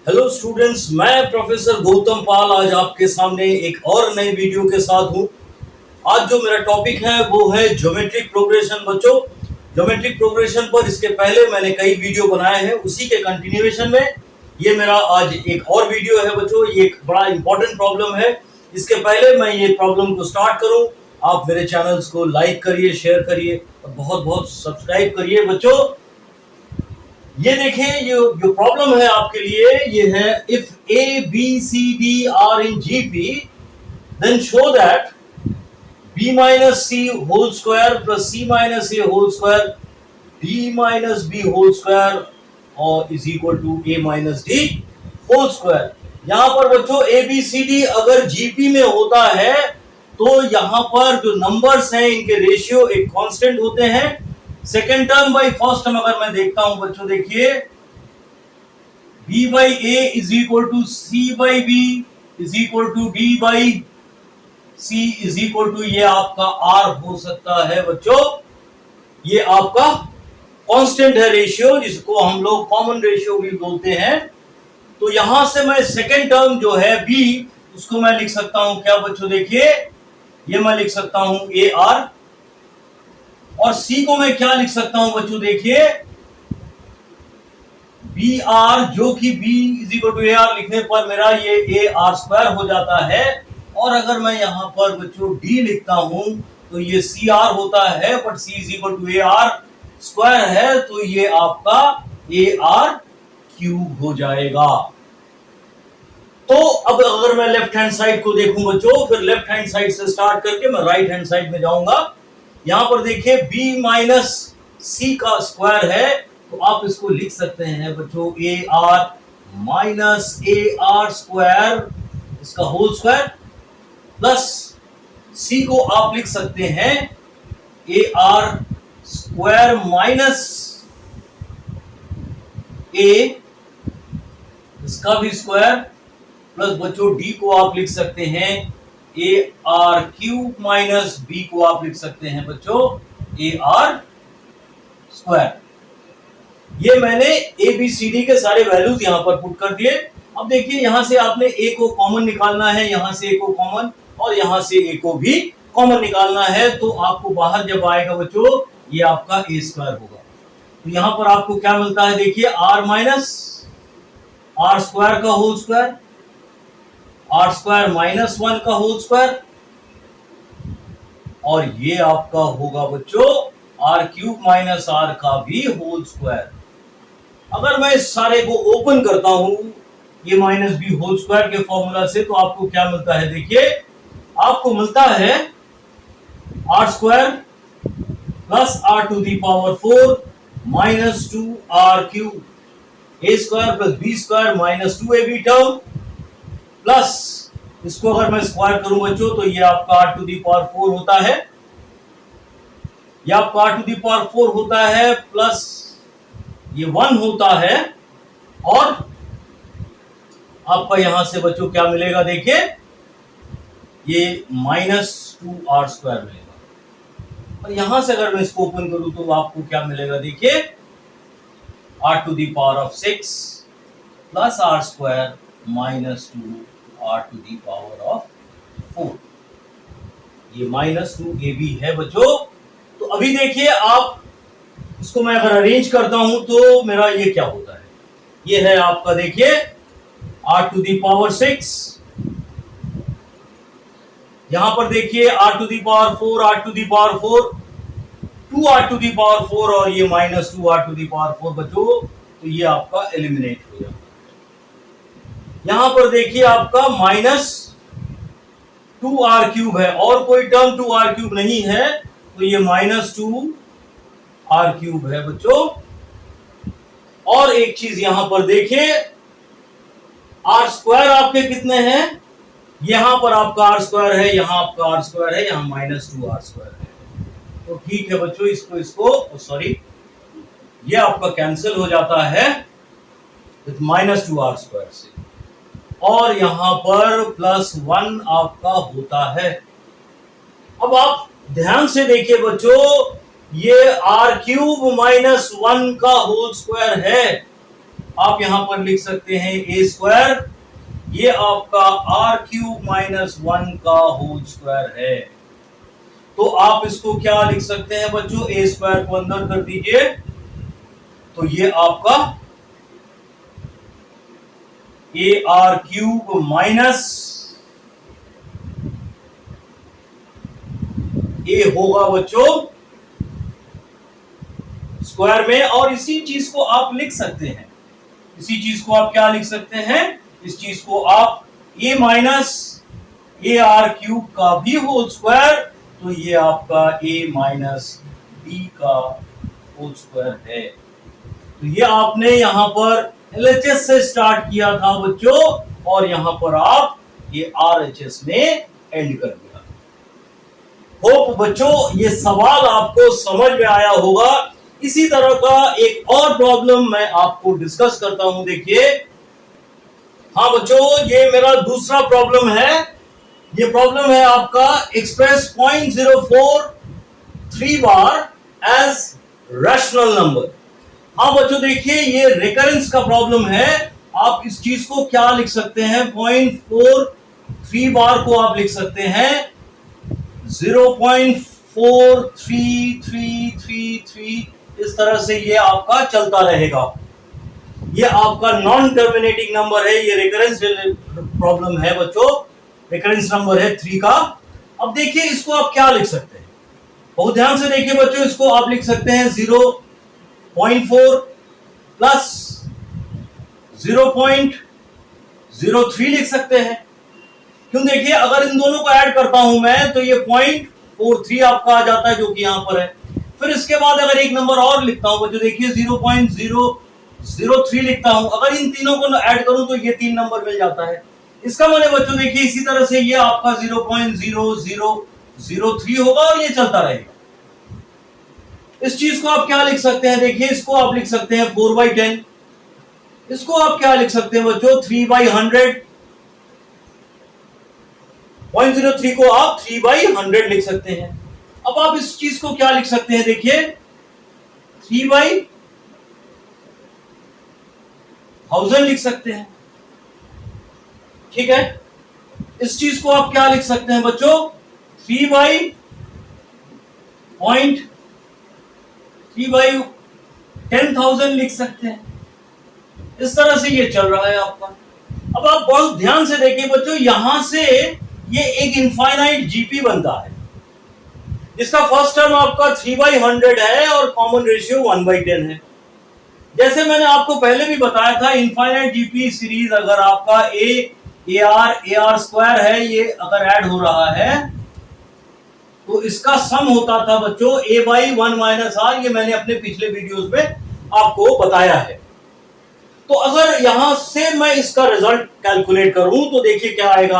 Hello students, मैं professor Gautam पाल आज आपके सामने एक और नई वीडियो के साथ हूँ। आज जो मेरा टॉपिक है वो है ज्योमेट्रिक प्रोग्रेशन। बच्चों, ज्योमेट्रिक प्रोग्रेशन पर इसके पहले मैंने कई वीडियो बनाए हैं, उसी के कंटिन्यूएशन में ये मेरा आज एक और वीडियो है। बच्चों, ये एक बड़ा इंपॉर्टेंट प्रॉब्लम है। इसके पहले मैं ये प्रॉब्लम को स्टार्ट करूं, आप मेरे चैनल्स को लाइक करिए, शेयर करिए और बहुत बहुत सब्सक्राइब करिए। बच्चों, ये देखिए, ये जो प्रॉब्लम है आपके लिए ये है, if A B C D are in GP then show that b minus c whole square plus c minus a whole square d minus b whole square और is equal to a minus d whole square। यहां पर बच्चों a b c d अगर GP में होता है तो यहां पर जो नंबर्स हैं इनके रेशियो एक कांस्टेंट होते हैं। Second term by first term अगर मैं देखता हूं बच्चों, देखिए b by a is equal to c by b is equal to d by c is equal to, ये आपका r हो सकता है बच्चों। ये आपका कांस्टेंट है रेशियो, जिसको हम लोग कॉमन रेशियो भी बोलते हैं। तो यहां से मैं सेकेंड टर्म जो है b, उसको मैं लिख सकता हूं क्या बच्चों, देखिए ये मैं लिख सकता हूं ए आर, और c को मैं क्या लिख सकता हूं बच्चों, देखिए बी आर, जो कि b is equal to A R लिखने पर मेरा ये ए आर स्क्वायर हो जाता है। और अगर मैं यहां पर बच्चों d लिखता हूं तो ये सी आर होता है, but c is equal to A R square है, तो ये आपका ए आर क्यूब हो जाएगा। तो अब अगर मैं लेफ्ट हैंड साइड को देखूं बच्चों, फिर लेफ्ट हैंड साइड से स्टार्ट करके मैं राइट हैंड साइड में जाऊंगा। यहां पर देखिए b माइनस सी का स्क्वायर है, तो आप इसको लिख सकते हैं बच्चों A R minus A R square, इसका होल स्क्वायर, प्लस c को आप लिख सकते हैं ए आर स्क्वायर माइनस ए, इसका भी स्क्वायर, प्लस बच्चों d को आप लिख सकते हैं A R cube minus b को आप लिख सकते हैं बच्चों ए आर स्क्वायर। ये मैंने ए बी सी डी के सारे वैल्यूज यहां पर पुट कर दिए। अब देखिए, यहां से आपने ए को कॉमन निकालना है, यहां से ए को कॉमन और यहां से ए को भी कॉमन निकालना है। तो आपको बाहर जब आएगा बच्चों, ये आपका ए स्क्वायर होगा। तो यहां पर आपको क्या मिलता है, देखिए आर माइनस आर स्क्वायर का whole square, R square minus 1 का होल स्क्वायर, और ये आपका होगा बच्चों आर क्यूब माइनस आर का भी होल स्क्वायर। अगर मैं इस सारे को ओपन करता हूं ये माइनस बी होल स्क्वायर के फॉर्मूला से, तो आपको क्या मिलता है, देखिए आपको मिलता है r square plus r to the power 4 minus 2 r cube, a square plus b square minus 2 a b term, plus इसको अगर मैं स्क्वायर करूं बच्चों तो ये आपका आर टू दी पावर 4 होता है, ये आपका आर टू दी पावर 4 होता है, प्लस ये 1 होता है, और आपका यहां से बच्चों क्या मिलेगा, देखिए ये माइनस 2 आर स्क्वायर मिलेगा। और यहां से अगर मैं इसको ओपन करूं तो आपको क्या मिलेगा, देखिए r to the power of 6 plus r square minus 2 r to the power of 4, ये माइनस 2 ए बी है बच्चों। तो अभी देखिए, आप इसको मैं अगर अरेंज करता हूं तो मेरा ये क्या होता है, ये है आपका देखिए आर टू दी पावर 6, यहां पर देखिए r to the power 4, r to the power 4, 2 r to the power 4 और ये minus 2 r to the power 4 बच्चों, तो ये आपका एलिमिनेट हो जाता है। यहां पर देखिए आपका माइनस 2 आर क्यूब है, और कोई टर्म 2 आर क्यूब नहीं है, तो ये माइनस 2 आर क्यूब है बच्चों। और एक चीज यहां पर देखिए, आर स्क्वायर आपके कितने हैं, यहां पर आपका आर स्क्वायर है, यहां आपका आर स्क्वायर है, यहां माइनस 2 आर स्क्वायर है। तो ठीक है बच्चों, इसको सॉरी, ये आपका कैंसिल हो जाता है विथ माइनस 2 आर स्क्वायर से, और यहां पर प्लस 1 आपका होता है। अब आप ध्यान से देखिए बच्चों, ये आर क्यूब माइनस 1 का होल स्क्वायर है, आप यहां पर लिख सकते हैं ए स्क्वायर, ये आपका आर क्यूब माइनस 1 का होल स्क्वायर है। तो आप इसको क्या लिख सकते हैं बच्चों, ए स्क्वायर को अंदर कर दीजिए, तो ये आपका ए आर क्यूब माइनस ए होगा बच्चों स्क्वायर में। और इसी चीज को आप लिख सकते हैं, इसी चीज को आप क्या लिख सकते हैं, इस चीज को आप ए माइनस ए आर क्यूब का भी होल स्क्वायर, तो ये आपका ए माइनस बी का होल स्क्वायर है। तो ये आपने यहां पर एलएचएस से स्टार्ट किया था बच्चों, और यहां पर आप ये आरएचएस में एंड कर दिया। होप बच्चों ये सवाल आपको समझ में आया होगा। इसी तरह का एक और प्रॉब्लम मैं आपको डिस्कस करता हूं। देखिए, हाँ बच्चों, ये मेरा दूसरा प्रॉब्लम है। ये प्रॉब्लम है आपका एक्सप्रेस 0.043 बार एज रैशनल नंबर। हाँ बच्चों देखिए, ये रिकरेंस का प्रॉब्लम है। आप इस चीज को क्या लिख सकते हैं, 0.43 बार को आप लिख सकते हैं 0.43333, इस तरह से ये आपका चलता रहेगा। ये आपका नॉन टर्मिनेटिंग नंबर है, ये रिकरेंस प्रॉब्लम है बच्चों, रिकरेंस नंबर है 3 का। अब देखिए इसको आप क्या लिख सकते हैं, बहुत ध्यान से देखिए बच्चों, इसको आप लिख सकते हैं 0.4 प्लस 0.03 लिख सकते हैं। क्यों, देखिए अगर इन दोनों को ऐड करता हूं मैं तो ये 0.43 आपका आ जाता है, जो कि यहां पर है। फिर इसके बाद अगर एक नंबर और लिखता हूं बच्चों, देखिए 0.003 लिखता हूं। अगर इन तीनों को ऐड करूं तो ये 3 नंबर मिल जाता है। इसका मतलब बच्चों देखिए इसी तरह से ये आपका 0.0003 होगा और ये चलता रहेगा। इस चीज को आप क्या लिख सकते हैं, देखिए इसको आप लिख सकते हैं 4/10। इसको आप क्या लिख सकते हैं बच्चों, 3/100। 0.03 को आप 3/100 लिख सकते हैं। अब आप इस चीज को क्या लिख सकते हैं, देखिए 3/1000 लिख सकते हैं। ठीक है, इस चीज को आप क्या लिख सकते हैं बच्चों, 3/10,000 लिख सकते हैं। इस तरह से ये चल रहा है आपका। अब आप बहुत ध्यान से देखिए बच्चों, यहां से ये एक इनफाइनाइट जीपी बनता है, जिसका फर्स्ट टर्म आपका 3/100 है और कॉमन रेशियो 1/10 है। जैसे मैंने आपको पहले भी बताया था, इनफाइनाइट जीपी सीरीज अगर आपका ए आर स्क्वायर है, ये अगर ऐड हो रहा है तो इसका सम होता था बच्चों a/1 - r। ये मैंने अपने पिछले वीडियोस में आपको बताया है। तो अगर यहां से मैं इसका रिजल्ट कैलकुलेट करूं तो देखिए क्या आएगा,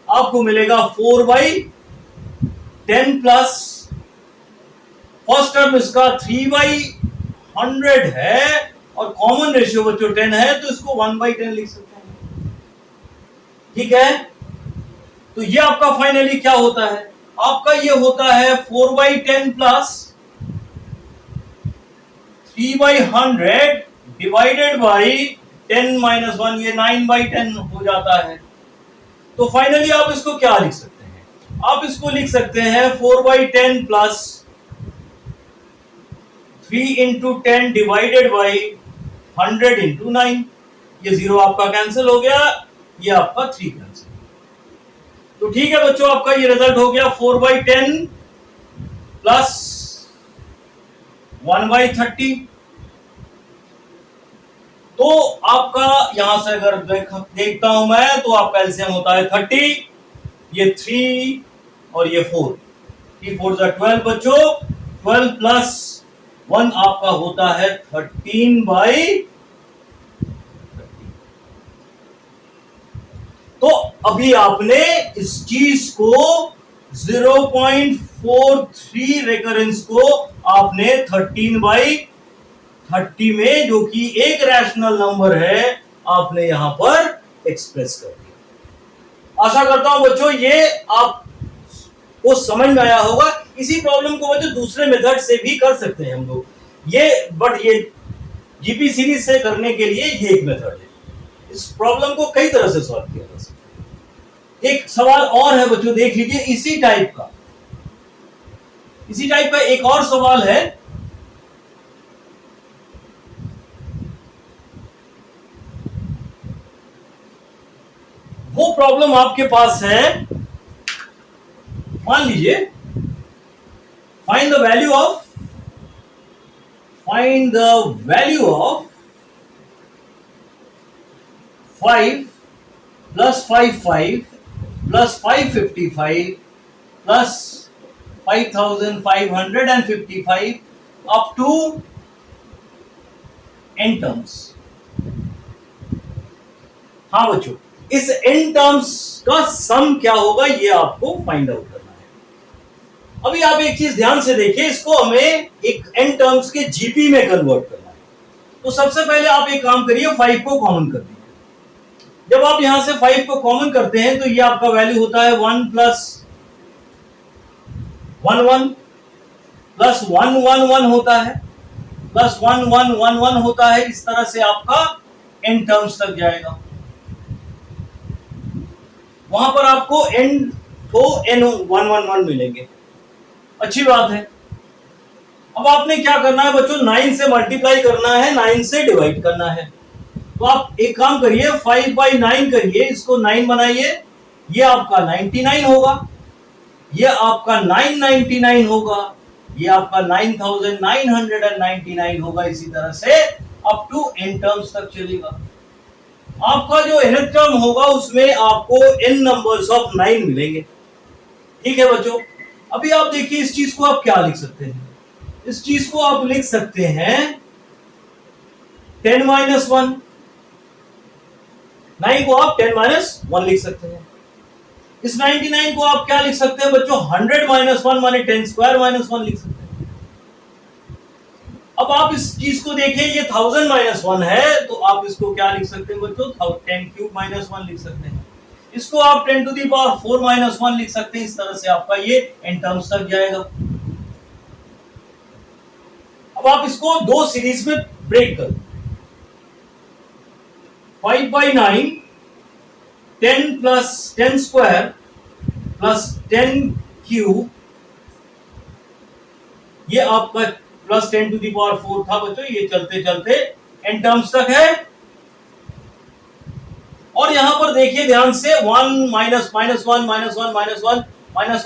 आपको मिलेगा 4/10 प्लस फर्स्ट टर्म इसका 3/100 है और कॉमन रेशियो बच्चों 10 है, तो इसको 1/10 लिख सकते हैं। ठीक है, तो ये आपका फाइनली क्या होता है, आपका ये होता है 4/10 प्लस 3/100 डिवाइडेड बाई 10 - 1, ये 9/10 हो जाता है। तो फाइनली आप इसको क्या लिख सकते हैं, आप इसको लिख सकते हैं 4/10 प्लस 3 × 10 डिवाइडेड बाई 100 × 9। ये 0 आपका कैंसिल हो गया, ये आपका 3 कैंसिल। तो ठीक है बच्चों, आपका ये रिजल्ट हो गया 4/10 प्लस 1/30। तो आपका यहां से अगर देखता हूं मैं तो आपका एलसीएम होता है 30, ये 3 और ये 4, 3 4 12 बच्चों, 12 प्लस 1 आपका होता है 13/30। तो अभी आपने इस चीज को 0.43 रेकरेंस को आपने 13/30 में, जो कि एक रैशनल नंबर है, आपने यहां पर एक्सप्रेस कर दिया। आशा करता हूं बच्चों ये आपको समझ में आया होगा। इसी प्रॉब्लम को बच्चों दूसरे मेथड से भी कर सकते हैं हम लोग, ये जीपी सीरीज से करने के लिए ये एक मेथड है। इस प्रॉब्लम को कई तरह से सॉल्व किया जा सकता है। एक सवाल और है बच्चों, देख लीजिए इसी टाइप का एक और सवाल है। वो प्रॉब्लम आपके पास है, मान लीजिए find the value of 5 plus 55 plus 555 plus 5555 up to n terms। हाँ बच्चों, इस n टर्म्स का सम क्या होगा ये आपको फाइंड आउट करना है। अभी आप एक चीज ध्यान से देखिए, इसको हमें एक n टर्म्स के जीपी में कन्वर्ट करना है। तो सबसे पहले आप एक काम करिए, 5 को कॉमन कर दीजिए। जब आप यहां से 5 को कॉमन करते हैं तो ये आपका वैल्यू होता है 1 प्लस 1 1 प्लस 1 1 1 होता है, प्लस 1 1 1 1 होता है। इस तरह से आपका n टर्म्स तक जाएगा। वहां पर आपको n को n 1 1 1 मिलेंगे। अच्छी बात है। अब आपने क्या करना है बच्चों, 9 से मल्टीप्लाई करना है, 9 से डिवाइड करना है। तो आप एक काम करिए, 5/9 करिए, इसको 9 बनाइए, ये आपका 99 होगा, ये आपका 999 होगा, ये आपका 9999 होगा। इसी तरह से अप टू n टर्म्स तक चलेगा। आपका जो nth टर्म होगा उसमें आपको n नंबर्स ऑफ 9 मिलेंगे। ठीक है बच्चों, अभी आप देखिए इस चीज को आप क्या लिख सकते हैं। इस चीज को आप लिख सकते हैं 10 - 1, 9 को आप 10 - 1 लिख सकते हैं। इस 99 को आप क्या लिख सकते हैं बच्चों, 100 - 1 माने 10 स्क्वायर - 1 लिख सकते हैं। अब आप इस चीज को देखिए, ये 1000 - 1 है, तो आप इसको क्या लिख सकते हैं बच्चों, 10³ - 1 लिख सकते हैं। इसको आप 10⁴ - 1 लिख सकते हैं। इस तरह से आपका ये n टर्म्स तक जाएगा। अब आप इसको दो सीरीज में ब्रेक कर, 5/9 10 प्लस 10 स्क्वायर प्लस 10³ ये आपका प्लस 10⁴ था बच्चों। ये चलते चलते n टर्म्स तक है। और यहां पर देखिए ध्यान से 1 - 1 -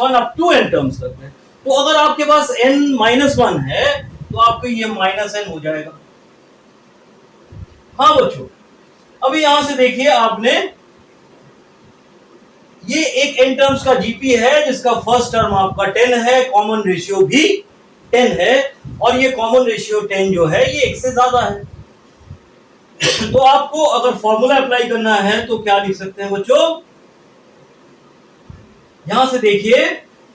1 अप टू n टर्म्स तक है। तो अगर आपके पास n - 1 है तो आपको ये -n हो जाएगा। हाँ बच्चों, अभी यहां से देखिए आपने, ये एक n टर्म्स का जीपी है जिसका फर्स्ट टर्म आपका 10 है, कॉमन रेशियो भी 10 है, और ये कॉमन रेशियो 10 जो है ये 1 से ज्यादा है। तो आपको अगर फॉर्मूला अप्लाई करना है तो क्या लिख सकते हैं बच्चों, यहां से देखिए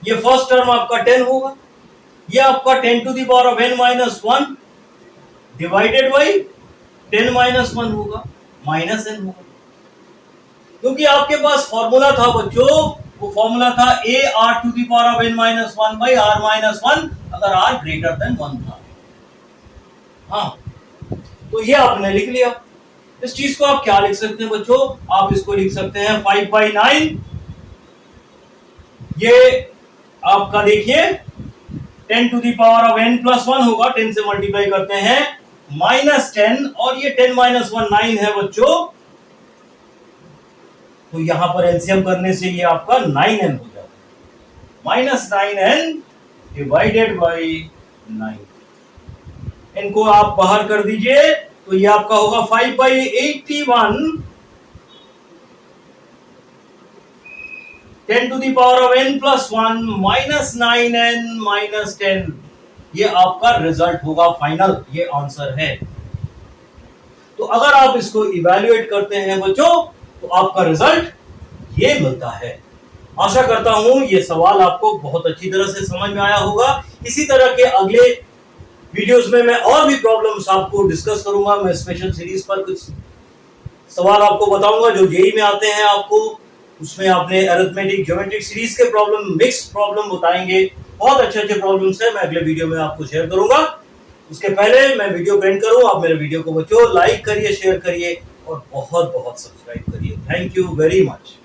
ये फर्स्ट टर्म आपका 10 होगा, ये आपका 10⁻n - 1 डिवाइडेड बाई 10 - 1 होगा, -n होगा। क्योंकि आपके पास फॉर्मूला था बच्चों, वो फॉर्मूला था AR⁴ - 1/r-1 अगर r ग्रेटर देन 1 था। हाँ, तो ये आपने लिख लिया। इस चीज को आप क्या लिख सकते हैं बच्चों, आप इसको लिख सकते हैं 5/9, ये आपका देखिए 10⁻n + 1 होगा, 10 से मल्टीप्लाई करते हैं, -10, और ये 10 - 1 9 है बच्चों। तो यहां पर एलसीएम करने से ये आपका 9n हो जाता है, -9n डिवाइडेड बाई 9। इनको आप बाहर कर दीजिए तो ये आपका होगा 5/81 10⁻n + 1 -9n - 10। ये आपका रिजल्ट होगा फाइनल, ये आंसर है। तो अगर आप इसको इवैल्यूएट करते हैं बच्चों तो आपका रिजल्ट ये मिलता है। आशा करता हूं ये सवाल आपको बहुत अच्छी तरह से समझ में आया होगा। इसी तरह के अगले वीडियोस में मैं और भी प्रॉब्लम्स आपको डिस्कस करूंगा। मैं स्पेशल सीरीज पर कुछ सवाल आपको बताऊंगा जो जेईई में आते हैं। आपको उसमें आपने अरिथमेटिक ज्योमेट्रिक सीरीज के प्रॉब्लम, मिक्स प्रॉब्लम बताएंगे। बहुत अच्छे अच्छे प्रॉब्लम्स हैं, मैं अगले वीडियो में आपको शेयर करूंगा। उसके पहले मैं वीडियो को एंड करूं, आप मेरे वीडियो को बच्चों लाइक करिए, शेयर करिए और बहुत बहुत सब्सक्राइब करिए। Thank you very much.